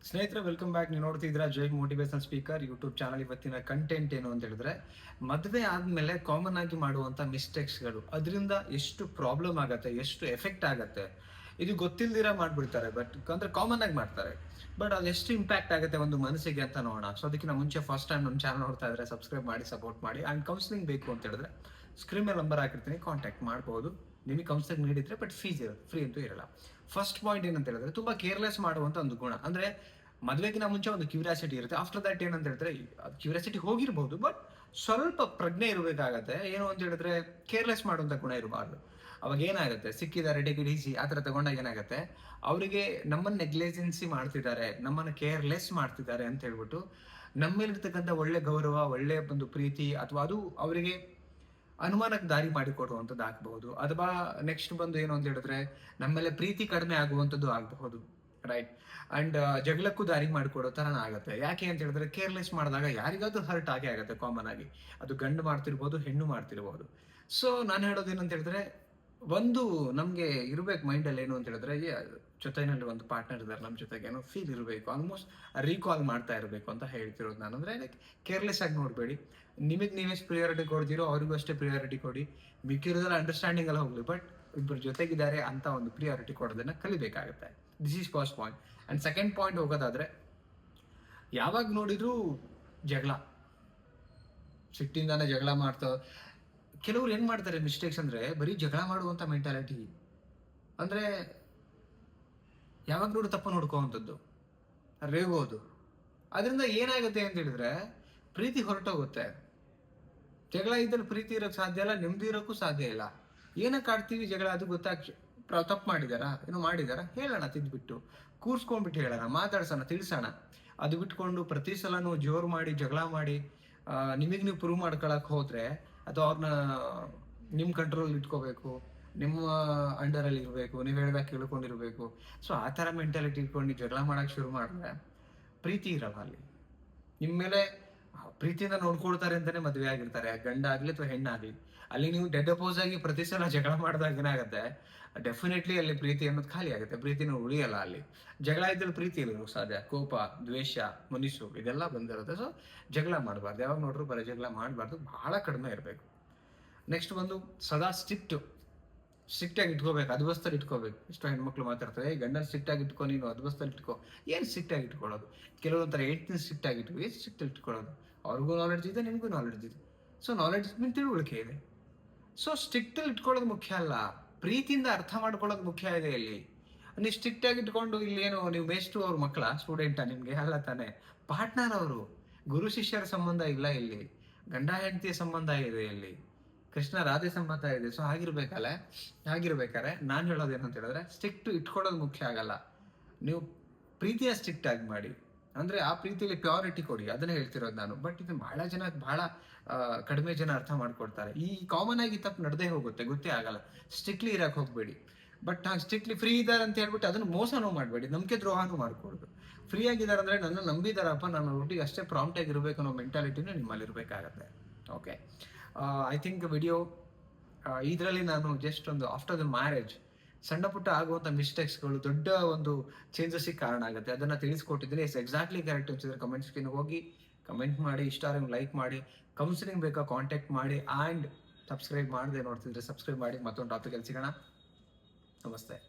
ಸ್ನೇಹಿತರೆ, welcome back. ನೀವು ನೋಡ್ತಿದ್ದೀರಾ ಜೈ ಮೋಟಿವೇಶನಲ್ ಸ್ಪೀಕರ್ ಯೂಟ್ಯೂಬ್ ಚಾನಲ್. ಇವತ್ತಿನ ಕಂಟೆಂಟ್ ಏನು ಅಂತ ಹೇಳಿದ್ರೆ, ಮದುವೆ ಆದ್ಮೇಲೆ ಕಾಮನ್ ಆಗಿ ಮಾಡುವಂತ ಮಿಸ್ಟೇಕ್ಸ್ಗಳು, ಅದರಿಂದ ಎಷ್ಟು ಪ್ರಾಬ್ಲಮ್ ಆಗತ್ತೆ, ಎಷ್ಟು ಎಫೆಕ್ಟ್ ಆಗತ್ತೆ, ಇದು ಗೊತ್ತಿಲ್ದಿರ ಮಾಡ್ಬಿಡ್ತಾರೆ. ಬಟ್ ಅಂದ್ರೆ ಕಾಮನ್ ಆಗಿ ಮಾಡ್ತಾರೆ, ಬಟ್ ಅದು ಎಷ್ಟು ಇಂಪ್ಯಾಕ್ಟ್ ಆಗುತ್ತೆ ಒಂದು ಮನಸ್ಸಿಗೆ ಅಂತ ನೋಡೋಣ. ಸೊ ಅದಕ್ಕಿಂತ ಮುಂಚೆ ಫಸ್ಟ್ ಟೈಮ್ ನಮ್ಮ ಚಾನಲ್ ನೋಡ್ತಾ ಇದ್ರೆ ಸಬ್ಸ್ಕ್ರೈಬ್ ಮಾಡಿ, ಸಪೋರ್ಟ್ ಮಾಡಿ. ಅಂಡ್ ಕೌನ್ಸಿಲಿಂಗ್ ಬೇಕು ಅಂತ ಹೇಳಿದ್ರೆ ಸ್ಕ್ರೀನ್ ಮೇಲೆ ನಂಬರ್ ಹಾಕಿರ್ತೀನಿ, ಕಾಂಟ್ಯಾಕ್ಟ್ ಮಾಡಬಹುದು. ನಿಮಗೆ ಕೌನ್ಸಿಲಿಂಗ್ ನೀಡಿದ್ರೆ, ಬಟ್ ಫೀಸ್ ಫ್ರೀ ಅಂತೂ ಇರಲ್ಲ. ಫಸ್ಟ್ ಪಾಯಿಂಟ್ ಏನಂತ ಹೇಳಿದ್ರೆ, ತುಂಬಾ ಕೇರ್ಲೆಸ್ ಮಾಡುವಂತ ಒಂದು ಗುಣ. ಅಂದ್ರೆ ಮದ್ವೆಗಿನ ಮುಂಚೆ ಒಂದು ಕ್ಯೂರಿಯಾಸಿಟಿ ಇರುತ್ತೆ. ಆಫ್ಟರ್ ದಟ್ ಏನಂತ ಹೇಳಿದ್ರೆ, ಕ್ಯೂರಿಯಾಸಿಟಿ ಹೋಗಿರ್ಬಹುದು, ಬಟ್ ಸ್ವಲ್ಪ ಪ್ರಜ್ಞೆ ಇರಬೇಕಾಗತ್ತೆ. ಏನು ಅಂತ ಹೇಳಿದ್ರೆ, ಕೇರ್ಲೆಸ್ ಮಾಡುವಂತ ಗುಣ ಇರಬಾರ್ದು. ಅವಾಗ ಏನಾಗುತ್ತೆ, ಸಿಕ್ಕಿದ್ದಾರೆ ಟೇಕ್ ಇಟ್ ಈಸಿ ಆ ಥರ ತಗೊಂಡಾಗ ಏನಾಗುತ್ತೆ, ಅವರಿಗೆ ನಮ್ಮನ್ನ ನೆಗ್ಲಿಜೆನ್ಸಿ ಮಾಡ್ತಿದ್ದಾರೆ, ನಮ್ಮನ್ನ ಕೇರ್ಲೆಸ್ ಮಾಡ್ತಿದ್ದಾರೆ ಅಂತ ಹೇಳ್ಬಿಟ್ಟು ನಮ್ಮೇಲಿರ್ತಕ್ಕಂಥ ಒಳ್ಳೆ ಗೌರವ, ಒಳ್ಳೆ ಒಂದು ಪ್ರೀತಿ, ಅಥವಾ ಅದು ಅವರಿಗೆ ಅನುಮಾನಕ್ಕೆ ದಾರಿ ಮಾಡಿಕೊಡುವಂಥದ್ದು ಆಗಬಹುದು. ಅಥವಾ ನೆಕ್ಸ್ಟ್ ಬಂದು ಏನು ಅಂತ ಹೇಳಿದ್ರೆ, ನಮ್ಮೇಲೆ ಪ್ರೀತಿ ಕಡಿಮೆ ಆಗುವಂಥದ್ದು ಆಗಬಹುದು. ರೈಟ್. ಅಂಡ್ ಜಗಳಕ್ಕೂ ದಾರಿ ಮಾಡಿಕೊಡೋ ತರ ಆಗುತ್ತೆ. ಯಾಕೆ ಅಂತ ಹೇಳಿದ್ರೆ, ಕೇರ್ಲೆಸ್ ಮಾಡಿದಾಗ ಯಾರಿಗಾದ್ರೂ ಹರ್ಟ್ ಆಗೇ ಆಗುತ್ತೆ ಕಾಮನ್ ಆಗಿ. ಅದು ಗಂಡು ಮಾಡ್ತಿರ್ಬೋದು, ಹೆಣ್ಣು ಮಾಡ್ತಿರ್ಬೋದು. ಸೊ ನಾನು ಹೇಳೋದೇನಂತ ಹೇಳಿದ್ರೆ, ಒಂದು ನಮ್ಗೆ ಇರ್ಬೇಕು ಮೈಂಡ್ ಅಲ್ಲಿ ಏನು ಅಂತ ಹೇಳಿದ್ರೆ, ಜೊತೆನಲ್ಲಿ ಒಂದು ಪಾರ್ಟ್ನರ್ ಇದ್ದಾರೆ ನಮ್ಮ ಜೊತೆಗೆ, ಏನೋ ಫೀಲ್ ಇರಬೇಕು, ಆಲ್ಮೋಸ್ಟ್ ರೀಕಾಲ್ ಮಾಡ್ತಾ ಇರಬೇಕು ಅಂತ ಹೇಳ್ತಿರೋದು ನಾನು. ಅಂದ್ರೆ ಲೈಕ್ ಕೇರ್ಲೆಸ್ ಆಗಿ ನೋಡಬೇಡಿ. ನಿಮಗೆ ನೀವೆಷ್ಟು ಪ್ರಿಯಾರಿಟಿ ಕೊಡ್ತೀರೋ ಅವ್ರಿಗೂ ಅಷ್ಟೇ ಪ್ರಿಯಾರಿಟಿ ಕೊಡಿ. ಮಿಕ್ಕಿರೋದೆಲ್ಲ ಅಂಡರ್ಸ್ಟ್ಯಾಂಡಿಂಗ್ ಎಲ್ಲ ಹೋಗ್ಲಿ, ಬಟ್ ಇಬ್ಬರು ಜೊತೆಗಿದ್ದಾರೆ ಅಂತ ಒಂದು ಪ್ರಿಯಾರಿಟಿ ಕೊಡೋದನ್ನ ಕಲಿಬೇಕಾಗುತ್ತೆ. This is first point. And second point ಹೋಗೋದಾದ್ರೆ, ಯಾವಾಗ ನೋಡಿದ್ರು ಜಗಳ, ಸಿಟ್ಟಿಂದಾನೆ ಜಗಳ ಮಾಡ್ತಾ. ಕೆಲವ್ರು ಏನ್ ಮಾಡ್ತಾರೆ ಮಿಸ್ಟೇಕ್ಸ್ ಅಂದ್ರೆ, ಬರೀ ಜಗಳ ಮಾಡುವಂತ ಮೆಂಟಾಲಿಟಿ. ಅಂದ್ರೆ ಯಾವಾಗ ನೋಡು ತಪ್ಪು ನೋಡ್ಕೋವಂಥದ್ದು, ರೇಗೋದು. ಅದರಿಂದ ಏನಾಗುತ್ತೆ ಅಂತ ಹೇಳಿದ್ರೆ, ಪ್ರೀತಿ ಹೊರಟೋಗುತ್ತೆ. ಜಗಳ ಇದ್ದಲ್ಲಿ ಪ್ರೀತಿ ಇರೋಕ್ ಸಾಧ್ಯ ಇಲ್ಲ, ನೆಮ್ಮದಿ ಇರೋಕ್ಕೂ ಸಾಧ್ಯ ಇಲ್ಲ. ಏನಕ್ಕೆ ಆಡ್ತೀವಿ ಜಗಳ, ಅದು ತಪ್ಪು ಮಾಡಿದಾರಾ, ಏನೋ ಮಾಡಿದಾರಾ, ಹೇಳೋಣ, ತಿದ್ಬಿಟ್ಟು ಕೂರ್ಸ್ಕೊಂಡ್ಬಿಟ್ಟು ಹೇಳೋಣ, ಮಾತಾಡ್ಸೋಣ, ತಿಳಿಸೋಣ. ಅದು ಬಿಟ್ಕೊಂಡು ಪ್ರತಿ ಸಲನೂ ಜೋರು ಮಾಡಿ ಜಗಳ ಮಾಡಿ ನಿಮಗೆ ನೀವು ಪ್ರೂವ್ ಮಾಡ್ಕೊಳಕ್ ಹೋದ್ರೆ, ಅಥವಾ ಅವ್ರನ್ನ ನಿಮ್ಮ ಕಂಟ್ರೋಲ್ ಇಟ್ಕೋಬೇಕು, ನಿಮ್ಮ ಅಂಡರಲ್ಲಿ ಇರಬೇಕು, ನೀವು ಹೇಳ್ದಾಗ ಕೇಳ್ಕೊಂಡಿರ್ಬೇಕು. ಸೊ ಆ ಥರ ಮೆಂಟಾಲಿಟಿ ಇಟ್ಕೊಂಡು ನೀವು ಜಗಳ ಮಾಡಕ್ ಶುರು ಮಾಡಿದ್ರೆ ಪ್ರೀತಿ ಇರಲ್ಲ ಅಲ್ಲಿ. ನಿಮ್ಮ ಮೇಲೆ ಪ್ರೀತಿಯಿಂದ ನೋಡ್ಕೊಳ್ತಾರೆ ಅಂತಾನೆ ಮದುವೆ ಆಗಿರ್ತಾರೆ, ಗಂಡ ಆಗ್ಲಿ ಅಥವಾ ಹೆಣ್ಣಾಗ್ಲಿ. ಅಲ್ಲಿ ನೀವು ಡೆಡ್ ಅಪೋಸ್ ಆಗಿ ಪ್ರತಿ ಸಲ ಜಗಳ ಮಾಡಿದಾಗ ಏನಾಗುತ್ತೆ, ಡೆಫಿನೆಟ್ಲಿ ಅಲ್ಲಿ ಪ್ರೀತಿ ಅನ್ನೋದು ಖಾಲಿ ಆಗುತ್ತೆ. ಪ್ರೀತಿನ ಉಳಿಯಲ್ಲ ಅಲ್ಲಿ. ಜಗಳ ಇದ್ದಲ್ಲಿ ಪ್ರೀತಿ ಇರೋದು ಸಾಧ್ಯ. ಕೋಪ, ದ್ವೇಷ, ಮನುಷ್ಯ ಇದೆಲ್ಲ ಬಂದಿರುತ್ತೆ. ಸೊ ಜಗಳ ಮಾಡಬಾರ್ದು, ಯಾವಾಗ ನೋಡ್ರು ಬರೀ ಜಗಳ ಮಾಡಬಾರ್ದು, ಬಹಳ ಕಡಿಮೆ ಇರಬೇಕು. ನೆಕ್ಸ್ಟ್ ಬಂದು ಸದಾ ಸ್ಟ್ರಿಕ್ಟ್ ಆಗಿ ಇಟ್ಕೋಬೇಕು, ಅದ್ವಸ್ತಲ್ಲಿ ಇಟ್ಕೋಬೇಕು. ಇಷ್ಟು ಹೆಣ್ಮಕ್ಳು ಮಾತಾಡ್ತಾರೆ, ಗಂಡನ ಸ್ಟ್ರಿಕ್ಟ್ ಆಗಿ ಇಟ್ಕೊ, ನೀನು ಅದ್ವಸ್ತಲ್ಲಿ ಇಟ್ಕೋ. ಏನು ಸ್ಟ್ರಿಕ್ಟ್ ಆಗಿ ಇಟ್ಕೊಳ್ಳೋದು? ಕೆಲವೊಂಥರ ಹೇಳ್ತೀನಿ ಸ್ಟ್ರಿಕ್ಟ್ ಆಗಿ ಇಟ್ಕೋ, ಏನು ಸ್ಟ್ರಿಕ್ಟ್ ಇಟ್ಕೊಳ್ಳೋದು? ಅವ್ರಿಗೂ ನಾಲೆಡ್ಜ್ ಇದೆ, ನಿಮಗೂ ನಾಲೆಡ್ಜ್ ಇದೆ. ಸೊ ನಾಲೆಡ್ಜ್ ಮೇಲೆ ತಿಳುವಳಿಕೆ ಇದೆ. ಸೊ ಸ್ಟ್ರಿಕ್ಟ್ ಅಲ್ಲಿ ಇಟ್ಕೊಳ್ಳೋದು ಮುಖ್ಯ ಅಲ್ಲ, ಪ್ರೀತಿಯಿಂದ ಅರ್ಥ ಮಾಡ್ಕೊಳ್ಳೋದು ಮುಖ್ಯ ಇದೆ ಇಲ್ಲಿ. ನೀವು ಸ್ಟ್ರಿಕ್ಟ್ ಆಗಿ ಇಟ್ಕೊಂಡು ಇಲ್ಲಿ ಏನು, ನೀವು ಮೇಷ್ಟು ಅವ್ರ ಮಕ್ಕಳ ಸ್ಟೂಡೆಂಟಾ ನಿಮ್ಗೆ? ಅಲ್ಲ ತಾನೆ, ಪಾರ್ಟ್ನರ್ ಅವರು. ಗುರು ಶಿಷ್ಯರ ಸಂಬಂಧ ಇಲ್ಲ ಇಲ್ಲಿ, ಗಂಡ ಹೆಂಡತಿಯ ಸಂಬಂಧ ಇದೆ ಇಲ್ಲಿ, ಕೃಷ್ಣ ರಾಧೆ ಸಂಬಂಧ ಇದೆ. ಸೊ ಹಾಗಿರ್ಬೇಕಾದ್ರೆ ನಾನು ಹೇಳೋದೇನಂತ ಹೇಳಿದ್ರೆ, ಸ್ಟ್ರಿಕ್ಟ್ ಇಟ್ಕೊಳ್ಳೋದು ಮುಖ್ಯ ಆಗಲ್ಲ, ನೀವು ಪ್ರೀತಿಯ ಸ್ಟ್ರಿಕ್ಟ್ ಆಗಿ ಮಾಡಿ. ಅಂದ್ರೆ ಆ ಪ್ರೀತಿಯಲ್ಲಿ ಪ್ಯೂರಿಟಿ ಕೊಡಿ, ಅದನ್ನ ಹೇಳ್ತಿರೋದು ನಾನು. ಬಟ್ ಇದು ಬಹಳ ಕಡಿಮೆ ಜನ ಅರ್ಥ ಮಾಡ್ಕೊಡ್ತಾರೆ. ಈ ಕಾಮನ್ ಆಗಿ ತಪ್ಪು ನಡೆದೇ ಹೋಗುತ್ತೆ, ಗೊತ್ತೇ ಆಗಲ್ಲ. ಸ್ಟ್ರಿಕ್ಟ್ಲಿ ಇರಕ್ ಹೋಗ್ಬೇಡಿ. ಬಟ್ ಸ್ಟ್ರಿಕ್ಟ್ಲಿ ಫ್ರೀ ಇದ್ದಾರೆ ಅಂತ ಹೇಳ್ಬಿಟ್ಟು ಅದನ್ನ ಮೋಸನೂ ಮಾಡಬೇಡಿ, ನಂಬಿಕೆ ದ್ರೋಹನೂ ಮಾಡ್ಕೊಡ್ದು. ಫ್ರೀ ಆಗಿದ್ದಾರೆ ಅಂದ್ರೆ ನನ್ನ ನಂಬಿದಾರಪ್ಪ, ನಾನು ಒಟ್ಟಿಗೆ ಅಷ್ಟೇ ಪ್ರಾಂಪ್ಟ್ ಆಗಿರ್ಬೇಕು ಅನ್ನೋ ಮೆಂಟಾಲಿಟಿನೂ ನಿಮ್ಮಲ್ಲಿ ಇರಬೇಕಾಗತ್ತೆ. ಓಕೆ, ಐ ಥಿಂಕ್ ವಿಡಿಯೋ ಇದರಲ್ಲಿ ನಾನು ಜಸ್ಟ್ ಒಂದು ಆಫ್ಟರ್ ದ ಮ್ಯಾರೇಜ್ ಸಣ್ಣ ಪುಟ್ಟ ಆಗುವಂತ ಮಿಸ್ಟೇಕ್ಸ್ಗಳು ದೊಡ್ಡ ಒಂದು ಚೇಂಜಸ್ ಕಾರಣ ಆಗುತ್ತೆ, ಅದನ್ನ ತಿಳಿಸ್ಕೊಟ್ಟಿದ್ದೀನಿ. ಎಕ್ಸಾಕ್ಟ್ಲಿ ಕರೆಕ್ಟ್ ಅನ್ಸಿದ್ರೆ ಕಮೆಂಟ್ಸ್ ಹೋಗಿ ಕಮೆಂಟ್ ಮಾಡಿ, ಇಷ್ಟ ಲೈಕ್ ಮಾಡಿ. ಕೌನ್ಸಿಲಿಂಗ್ ಬೇಕಾ ಕಾಂಟ್ಯಾಕ್ಟ್ ಮಾಡಿ. ಆ್ಯಂಡ್ ಸಬ್ಸ್ಕ್ರೈಬ್ ಮಾಡದೆ ನೋಡ್ತಿದ್ರೆ ಸಬ್ಸ್ಕ್ರೈಬ್ ಮಾಡಿ. ಮತ್ತೊಂದು ಟಾಪಿಕಲ್ಲಿ ಸಿಗೋಣ. ನಮಸ್ತೆ.